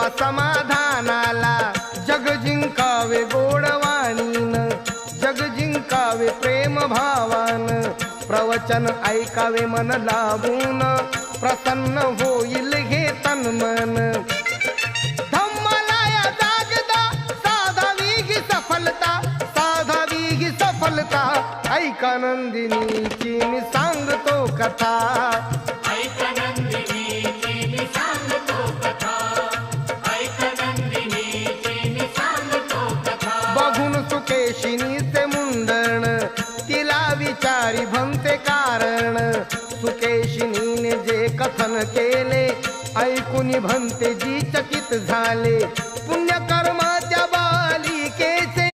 समाधानाला, जग जिंकावे गोडवाणीन, जग जिंकावे प्रेम भावान, प्रवचन ऐकावे मन लावून, प्रसन्न होईल हे तन मन. धम्माला या जागदा साधावी ही सफलता, साधावी ही सफलता, ऐका नंदिनीची मी सांगतो कथा. बघून सुकेशिनीचे मुंडण, तिला विचारी भंते कारण, सुकेशिनीने जे कथन केले ऐकून भंतेजी चकित झाले.